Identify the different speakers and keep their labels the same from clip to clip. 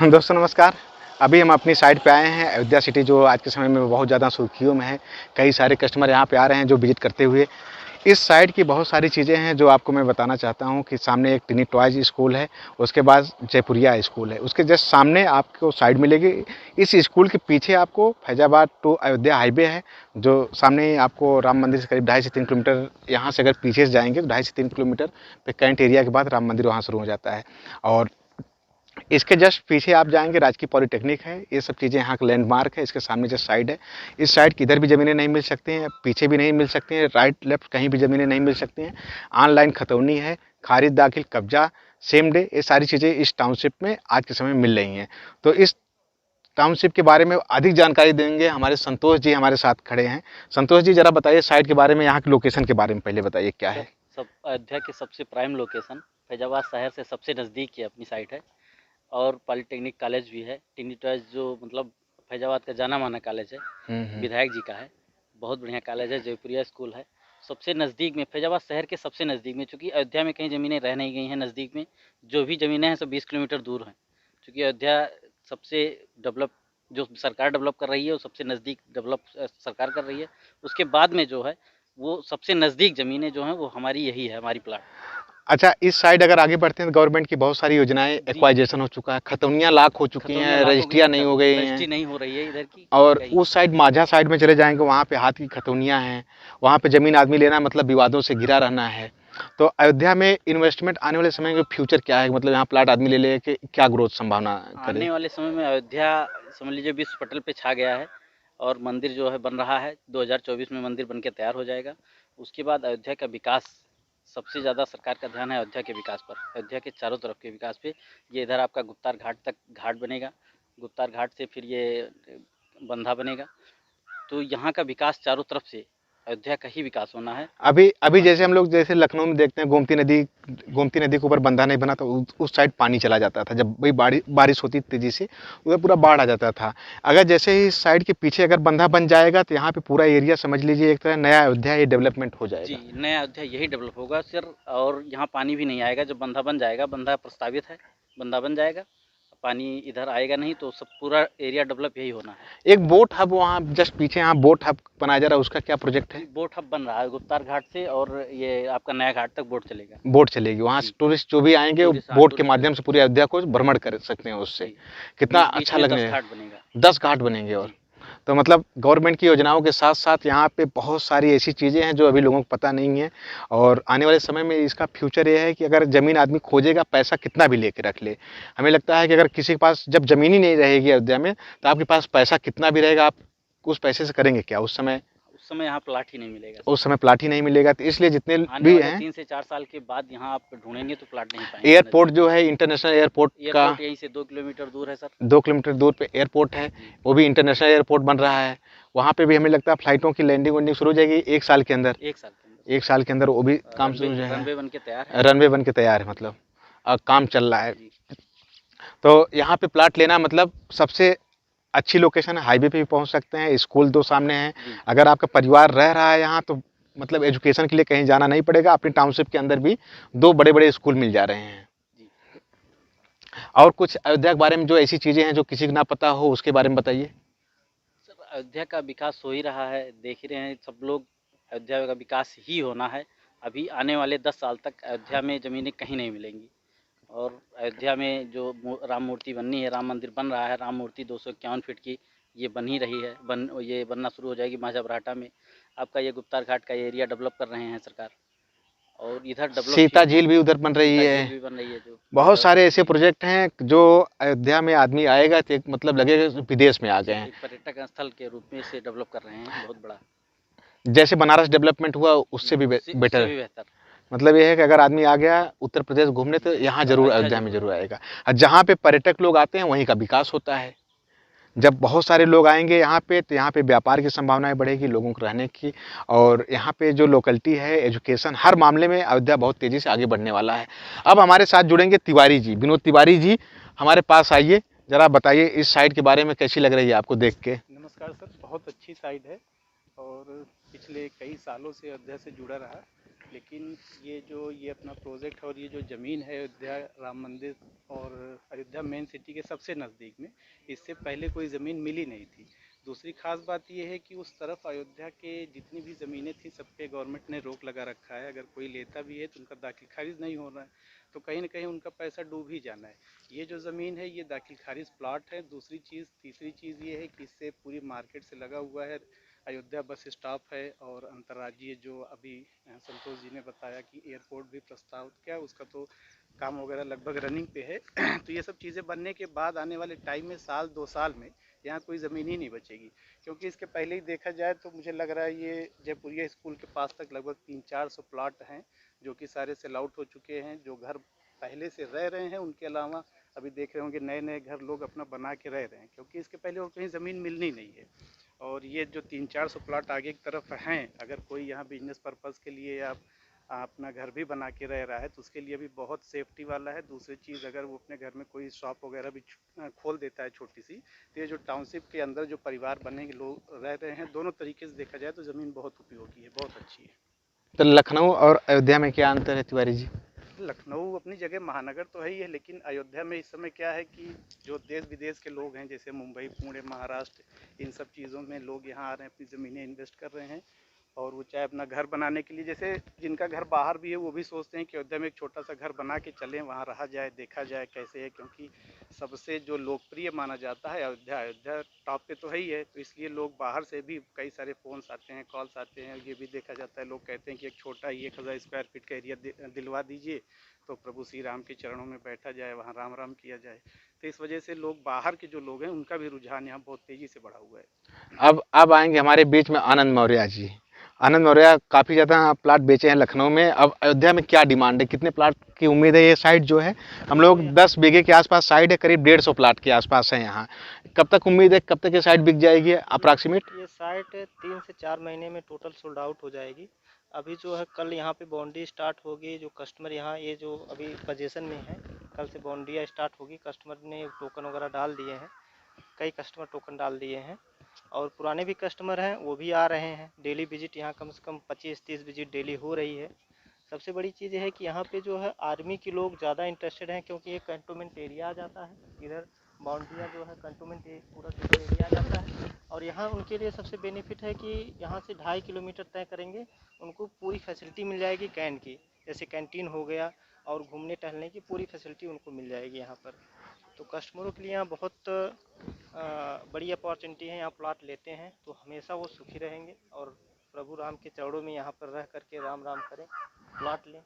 Speaker 1: दोस्तों नमस्कार। अभी हम अपनी साइट पे आए हैं अयोध्या सिटी, जो आज के समय में बहुत ज़्यादा सुर्खियों में है। कई सारे कस्टमर यहाँ पे आ रहे हैं जो विजिट करते हुए। इस साइट की बहुत सारी चीज़ें हैं जो आपको मैं बताना चाहता हूँ कि सामने एक टिनी टॉयज स्कूल है, उसके बाद जयपुरिया स्कूल है, उसके जस्ट सामने आपको साइड मिलेगी। इस स्कूल के पीछे आपको फैजाबाद टू अयोध्या हाईवे है, जो सामने ही आपको राम मंदिर से करीब 2.5 से 3 किलोमीटर, यहाँ से अगर पीछे से जाएंगे तो 2.5 से 3 किलोमीटर पे कैंट एरिया के बाद राम मंदिर वहाँ शुरू हो जाता है। और इसके जस्ट पीछे आप जाएंगे राजकीय पॉलिटेक्निक है। ये सब चीज़ें यहाँ का लैंडमार्क है। इसके सामने जस्ट साइड है। इस साइड किधर भी ज़मीनें नहीं मिल सकती हैं, पीछे भी नहीं मिल सकती हैं, राइट लेफ्ट कहीं भी ज़मीनें नहीं मिल सकती हैं। ऑनलाइन खतौनी है, खारिज दाखिल, कब्जा, सेम डे, ये सारी चीज़ें इस टाउनशिप में आज के समय में मिल रही हैं। तो इस टाउनशिप के बारे में अधिक जानकारी देंगे हमारे संतोष जी, हमारे साथ खड़े हैं। संतोष जी, जरा बताइए साइट के बारे में, यहाँ के लोकेशन के बारे में पहले बताइए क्या है।
Speaker 2: सब अयोध्या के सबसे प्राइम लोकेशन, फैजाबाद शहर से सबसे नज़दीक की अपनी साइट है। और पॉलिटेक्निक कॉलेज भी है। टिनी टॉयज जो मतलब फैजाबाद का जाना माना कॉलेज है, विधायक जी का है। बहुत बढ़िया कॉलेज है। जयपुरिया स्कूल है सबसे नज़दीक में, फैजाबाद शहर के सबसे नज़दीक में। चूँकि अयोध्या में कहीं ज़मीनें रह नहीं गई हैं, नज़दीक में जो भी ज़मीनें हैं सब 20 किलोमीटर दूर हैं। चूँकि अयोध्या सबसे डेवलप, जो सरकार डेवलप कर रही है वो सबसे नज़दीक डेवलप सरकार कर रही है। उसके बाद में जो है वो सबसे नज़दीक ज़मीनें जो हैं वो हमारी यही है, हमारी प्लाट।
Speaker 1: अच्छा, इस साइड अगर आगे बढ़ते हैं तो गवर्नमेंट की बहुत सारी योजनाएं, एक्वाइजेशन हो चुका है, खतौनियाँ लाख हो चुकी
Speaker 2: खतौनियाँ
Speaker 1: हैं,
Speaker 2: लाख हो गई
Speaker 1: रजिस्ट्रियाँ
Speaker 2: हैं,
Speaker 1: नहीं हो गई
Speaker 2: रजिस्ट्री
Speaker 1: हैं।
Speaker 2: नहीं हो रही है इधर की
Speaker 1: और
Speaker 2: कहीं।
Speaker 1: उस साइड माझा साइड में चले जाएंगे, वहाँ पे हाथ की खतौनियाँ हैं, वहाँ पे ज़मीन आदमी लेना मतलब विवादों से घिरा रहना है। तो अयोध्या में इन्वेस्टमेंट आने वाले समय में फ्यूचर क्या है, मतलब यहाँ प्लाट आदमी ले ले के क्या ग्रोथ संभावना करे।
Speaker 2: आने वाले समय में अयोध्या समझ लीजिए विश्व पटल पे छा गया है। और मंदिर जो है बन रहा है, 2024 में मंदिर बन के तैयार हो जाएगा। उसके बाद अयोध्या का विकास, सबसे ज़्यादा सरकार का ध्यान है अयोध्या के विकास पर, अयोध्या के चारों तरफ के विकास पे। ये इधर आपका गुप्तार घाट तक घाट बनेगा, गुप्तार घाट से फिर ये बंधा बनेगा। तो यहाँ का विकास चारों तरफ से अयोध्या का ही विकास होना है।
Speaker 1: अभी अभी जैसे हम लोग जैसे लखनऊ में देखते हैं, गोमती नदी के ऊपर बंधा नहीं बना, तो उस साइड पानी चला जाता था। जब भाई बारिश होती तेजी से, उधर पूरा बाढ़ आ जाता था। अगर जैसे ही इस साइड के पीछे अगर बंधा बन जाएगा तो यहाँ पे पूरा एरिया समझ लीजिए एक तरह नया अयोध्या ये डेवलपमेंट हो
Speaker 2: जी,
Speaker 1: जाएगा।
Speaker 2: नया अयोध्या यही डेवलप होगा सर। और यहाँ पानी भी नहीं आएगा जब बंधा बन जाएगा। बंधा प्रस्तावित है, बंधा बन जाएगा, पानी इधर आएगा नहीं। तो सब पूरा एरिया डेवलप यही होना है।
Speaker 1: एक बोट हब वहाँ जस्ट पीछे, यहाँ बोट हब बनाया जा रहा है, उसका क्या प्रोजेक्ट है।
Speaker 2: जी, बोट हब बन रहा है गुप्तार घाट से, और ये आपका नया घाट तक बोट चलेगा।
Speaker 1: बोट चलेगी, वहाँ से
Speaker 2: जी,
Speaker 1: टूरिस्ट जो भी आएंगे वो
Speaker 2: टूरिस्ट, हाँ
Speaker 1: बोट के
Speaker 2: टूरिस्ट
Speaker 1: माध्यम से पूरी अयोध्या को भ्रमण कर सकते हैं उससे।
Speaker 2: जी।
Speaker 1: कितना
Speaker 2: बीच बीच
Speaker 1: अच्छा
Speaker 2: में 10
Speaker 1: लगने,
Speaker 2: घाट बनेगा।
Speaker 1: 10 घाट बनेंगे। और
Speaker 2: जी,
Speaker 1: तो मतलब गवर्नमेंट की योजनाओं के साथ साथ यहाँ पे बहुत सारी ऐसी चीज़ें हैं जो अभी लोगों को पता नहीं है। और आने वाले समय में इसका फ्यूचर ये है कि अगर ज़मीन आदमी खोजेगा, पैसा कितना भी लेके रख ले, हमें लगता है कि अगर किसी के पास जब ज़मीन ही नहीं रहेगी अयोध्या में, तो आपके पास पैसा कितना भी रहेगा, आप उस पैसे से करेंगे क्या उस समय।
Speaker 2: उस समय यहाँ प्लाट ही नहीं मिलेगा सर।
Speaker 1: उस समय प्लाट ही नहीं मिलेगा, तो इसलिए जितने
Speaker 2: आने
Speaker 1: भी
Speaker 2: वाले
Speaker 1: हैं,
Speaker 2: 3 से 4 साल के बाद यहाँ आप ढूंढेंगे तो प्लाट नहीं पाएंगे
Speaker 1: एयरपोर्ट
Speaker 2: नज़दीक।
Speaker 1: जो है इंटरनेशनल एयरपोर्ट का,
Speaker 2: एयरपोर्ट यहीं से 2 किलोमीटर दूर है सर।
Speaker 1: 2 किलोमीटर दूर पे एयरपोर्ट है,
Speaker 2: जी,
Speaker 1: वो भी इंटरनेशनल एयरपोर्ट बन रहा है। वहाँ पे भी हमें लगता है फ्लाइटों की लैंडिंग वैंडिंग शुरू हो जाएगी 1 साल के अंदर।
Speaker 2: 1 साल के अंदर
Speaker 1: 1 साल के अंदर वो भी
Speaker 2: सर।
Speaker 1: काम
Speaker 2: रनवे
Speaker 1: शुरू जो है,
Speaker 2: रनवे बन के तैयार है।
Speaker 1: रनवे बन के तैयार है, मतलब काम चल रहा है।
Speaker 2: जी,
Speaker 1: तो यहाँ पे प्लाट लेना मतलब सबसे अच्छी लोकेशन है, हाईवे पे भी पहुँच सकते हैं, स्कूल दो सामने हैं।
Speaker 2: जी,
Speaker 1: अगर आपका परिवार रह रहा है यहाँ तो मतलब एजुकेशन के लिए कहीं जाना नहीं पड़ेगा, अपनी टाउनशिप के अंदर भी 2 बड़े बड़े स्कूल मिल जा रहे हैं।
Speaker 2: जी।
Speaker 1: और कुछ अयोध्या के बारे में जो ऐसी चीज़ें हैं जो किसी को ना पता हो, उसके बारे में बताइए।
Speaker 2: सर अयोध्या का विकास हो ही रहा है, देख ही रहे हैं सब लोग। अयोध्या का विकास ही होना है। अभी आने वाले 10 साल तक अयोध्या में ज़मीनें कहीं नहीं मिलेंगी। और अयोध्या में जो राम मूर्ति बननी है, राम मंदिर बन रहा है, राम मूर्ति 251 फीट की ये बन ही रही है। ये बनना शुरू हो जाएगी माझा बराटा में। आपका ये गुप्तार घाट का एरिया डेवलप कर रहे हैं सरकार, और इधर डेवलप ही
Speaker 1: सीता
Speaker 2: होना
Speaker 1: झील
Speaker 2: है।
Speaker 1: भी उधर बन रही
Speaker 2: सीता झील
Speaker 1: है।
Speaker 2: भी बन रही है जो
Speaker 1: बहुत सारे ऐसे
Speaker 2: जी,
Speaker 1: प्रोजेक्ट हैं जो अयोध्या में आदमी आएगा तो एक मतलब लगेगा विदेश में आ गए हैं।
Speaker 2: एक पर्यटक स्थल के रूप में इसे डेवलप कर रहे हैं, बहुत बड़ा।
Speaker 1: जैसे बनारस डेवलपमेंट हुआ उससे भी
Speaker 2: उससे
Speaker 1: बेटर।
Speaker 2: भी बेहतर।
Speaker 1: मतलब ये है कि अगर आदमी आ गया उत्तर प्रदेश घूमने तो यहाँ
Speaker 2: तो
Speaker 1: जरूर,
Speaker 2: अयोध्या
Speaker 1: अयोध्या में
Speaker 2: जरूर
Speaker 1: जरूर
Speaker 2: आए।
Speaker 1: आएगा। और जहाँ पे पर्यटक लोग आते हैं वहीं का विकास होता है। जब बहुत सारे लोग आएंगे यहाँ पे तो यहाँ पे व्यापार की संभावनाएं बढ़ेगी, लोगों को रहने की। और यहाँ पे जो लोकलिटी है, एजुकेशन, हर मामले में अयोध्या बहुत तेज़ी से आगे बढ़ने वाला है। अब हमारे साथ जुड़ेंगे तिवारी जी, विनोद तिवारी जी, हमारे पास आइए, ज़रा बताइए इस साइट के बारे में कैसी लग रही है आपको देख के।
Speaker 3: नमस्कार सर, बहुत अच्छी साइट है और पिछले कई सालों से अयोध्या से जुड़ा रहा। लेकिन ये अपना प्रोजेक्ट है और ये जो ज़मीन है अयोध्या राम मंदिर और अयोध्या मेन सिटी के सबसे नज़दीक में, इससे पहले कोई ज़मीन मिली नहीं थी। दूसरी खास बात ये है कि उस तरफ अयोध्या के जितनी भी ज़मीनें थी सब पे गवर्नमेंट ने रोक लगा रखा है। अगर कोई लेता भी है तो उनका दाखिल खारिज नहीं हो रहा है, तो कहीं ना कहीं उनका पैसा डूब ही जाना है। ये जो ज़मीन है ये दाखिल खारिज प्लाट है। तीसरी चीज़ ये है कि इससे पूरी मार्केट से लगा हुआ है। अयोध्या बस स्टॉप है और अंतर्राज्यीय जो अभी संतोष जी ने बताया कि एयरपोर्ट भी प्रस्तावित किया, उसका तो काम वगैरह लगभग रनिंग पे है। तो ये सब चीज़ें बनने के बाद आने वाले टाइम में साल 2 साल में यहाँ कोई ज़मीन ही नहीं बचेगी, क्योंकि इसके पहले ही देखा जाए तो मुझे लग रहा है ये जयपुरिया स्कूल के पास तक लगभग 300-400 प्लाट हैं जो कि सारे सेल आउट हो चुके हैं। जो घर पहले से रह रहे हैं उनके अलावा अभी देख रहे होंगे नए नए घर लोग अपना बना के रह रहे हैं, क्योंकि इसके पहले और कहीं ज़मीन मिलनी नहीं है। और ये जो 300-400 प्लाट आगे की तरफ हैं, अगर कोई यहाँ बिजनेस पर्पज़ के लिए या अपना घर भी बना के रह रहा है तो उसके लिए भी बहुत सेफ्टी वाला है। दूसरी चीज़, अगर वो अपने घर में कोई शॉप वगैरह भी खोल देता है छोटी सी, तो ये जो टाउनशिप के अंदर जो परिवार बने लोग रह रहे हैं, दोनों तरीके से देखा जाए तो ज़मीन बहुत उपयोगी है, बहुत अच्छी है।
Speaker 1: तो लखनऊ और अयोध्या में क्या अंतर है तिवारी जी?
Speaker 3: लखनऊ अपनी जगह महानगर तो है ही है, लेकिन अयोध्या में इस समय क्या है कि जो देश विदेश के लोग हैं, जैसे मुंबई, पुणे, महाराष्ट्र, इन सब चीज़ों में लोग यहाँ आ रहे हैं, अपनी ज़मीनें इन्वेस्ट कर रहे हैं। और वो चाहे अपना घर बनाने के लिए, जैसे जिनका घर बाहर भी है वो भी सोचते हैं कि अयोध्या में एक छोटा सा घर बना के चलें, वहाँ रहा जाए, देखा जाए कैसे है, क्योंकि सबसे जो लोकप्रिय माना जाता है अयोध्या, अयोध्या टॉप पे तो है ही है। तो इसलिए लोग बाहर से भी कई सारे फ़ोन्स आते हैं, कॉल्स आते हैं। ये भी देखा जाता है, लोग कहते हैं कि एक छोटा ही 1000 स्क्वायर फीट का एरिया दिलवा दीजिए तो प्रभु श्री राम के चरणों में बैठा जाए, वहाँ राम राम किया जाए। तो इस वजह से लोग बाहर के जो लोग हैं उनका भी रुझान यहाँ बहुत तेज़ी से बढ़ा हुआ है।
Speaker 1: अब आएंगे हमारे बीच में आनंद मौर्य जी। आनंद मौर्य काफ़ी ज़्यादा प्लाट बेचे हैं लखनऊ में। अब अयोध्या में क्या डिमांड है, कितने प्लाट की उम्मीद है? ये साइट जो है हम लोग 10 बीघे के आसपास साइट है, करीब 150 प्लाट के आसपास है यहाँ। कब तक उम्मीद है, कब तक ये साइट बिक जाएगी अप्रॉक्सीमेट?
Speaker 4: ये साइट 3 से 4 महीने में टोटल सोल्ड आउट हो जाएगी। अभी जो है कल यहाँ पे बाउंड्री स्टार्ट होगी। जो कस्टमर यहाँ ये जो अभी पोजीशन में है, कल से बाउंड्री स्टार्ट होगी। कस्टमर ने टोकन वगैरह डाल दिए हैं, कई कस्टमर टोकन डाल दिए हैं और पुराने भी कस्टमर हैं वो भी आ रहे हैं। डेली विजिट यहाँ कम से कम 25-30 विजिट डेली हो रही है। सबसे बड़ी चीज़ है कि यहाँ पे जो है आर्मी के लोग ज़्यादा इंटरेस्टेड हैं, क्योंकि ये कंटोनमेंट एरिया आ जाता है। इधर बाउंड्रियाँ जो है कंटोनमेंट पूरा टोटल एरिया आ जाता है। और यहाँ उनके लिए सबसे बेनिफिट है कि यहाँ से 2.5 किलोमीटर तय करेंगे, उनको पूरी फैसिलिटी मिल जाएगी कैंट की, जैसे कैंटीन हो गया और घूमने टहलने की पूरी फैसिलिटी उनको मिल जाएगी यहाँ पर। तो कस्टमरों के लिए यहाँ बहुत बड़ी अपॉर्चुनिटी है। यहाँ प्लाट लेते हैं तो हमेशा वो सुखी रहेंगे और प्रभु राम के चरणों में यहाँ पर रह करके राम राम करें, प्लाट लें।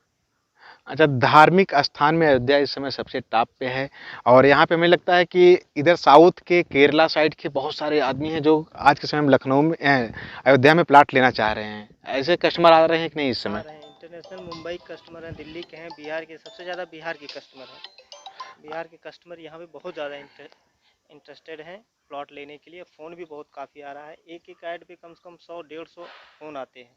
Speaker 1: अच्छा, धार्मिक स्थान में अयोध्या इस समय सबसे टॉप पे है। और यहाँ पे हमें लगता है कि इधर साउथ के केरला साइड के बहुत सारे आदमी हैं जो आज के समय में लखनऊ में अयोध्या में प्लाट लेना चाह रहे हैं। ऐसे कस्टमर आ रहे हैं कि नहीं इस समय?
Speaker 4: आ रहे हैं, इंटरनेशनल मुंबई कस्टमर हैं, दिल्ली के हैं, बिहार के, सबसे ज़्यादा बिहार के कस्टमर हैं। बिहार के कस्टमर यहाँ पे बहुत ज़्यादा इंटरेस्टेड हैं प्लॉट लेने के लिए। फ़ोन भी बहुत काफ़ी आ रहा है, एक ऐड पे कम से कम 100-150 फ़ोन आते हैं।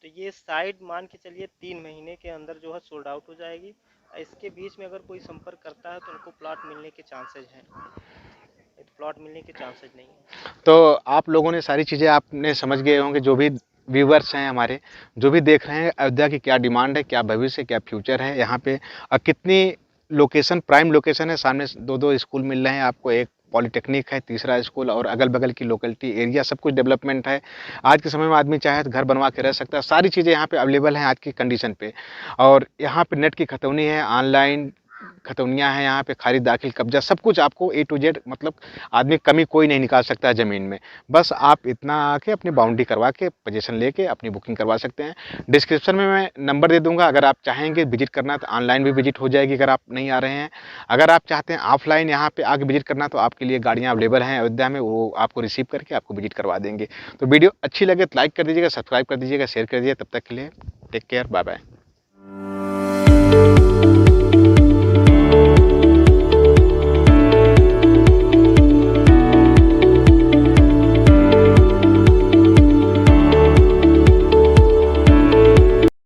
Speaker 4: तो ये साइट मान के चलिए 3 महीने के अंदर जो है सोल्ड आउट हो जाएगी। इसके बीच में अगर कोई संपर्क करता है तो उनको प्लॉट मिलने के चांसेज हैं, नहीं तो प्लॉट मिलने के चांसेज नहीं है।
Speaker 1: तो आप लोगों ने सारी चीज़ें आपने समझ गए होंगे, जो भी व्यूवर्स हैं हमारे, जो भी देख रहे हैं अयोध्या की क्या डिमांड है, क्या भविष्य, क्या फ्यूचर है यहाँ पे, और कितनी लोकेशन, प्राइम लोकेशन है। सामने 2-2 स्कूल मिल रहे हैं आपको, एक पॉलिटेक्निक है, तीसरा स्कूल, और अगल बगल की लोकेलिटी एरिया सब कुछ डेवलपमेंट है। आज के समय में आदमी चाहे तो घर बनवा के रह सकता है। सारी चीज़ें यहाँ पे अवेलेबल हैं आज की कंडीशन पे। और यहाँ पे नेट की खतौनी है, ऑनलाइन खतौनियाँ हैं यहाँ पे, खारिज दाखिल कब्जा सब कुछ आपको A to Z, मतलब आदमी कमी कोई नहीं निकाल सकता है ज़मीन में। बस आप इतना आके अपनी बाउंड्री करवा के पोजीशन लेके अपनी बुकिंग करवा सकते हैं। डिस्क्रिप्शन में मैं नंबर दे दूंगा, अगर आप चाहेंगे विजिट करना तो ऑनलाइन भी विजिट हो जाएगी अगर आप नहीं आ रहे हैं। अगर आप चाहते हैं ऑफलाइन यहाँ पे आके विजिट करना तो आपके लिए गाड़ियाँ अवेलेबल हैं अयोध्या में, वो आपको रिसीव करके आपको विजिट करवा देंगे। तो वीडियो अच्छी लगे तो लाइक कर दीजिएगा, सब्सक्राइब कर दीजिएगा, शेयर कर दीजिए। तब तक के लिए टेक केयर, बाय बाय।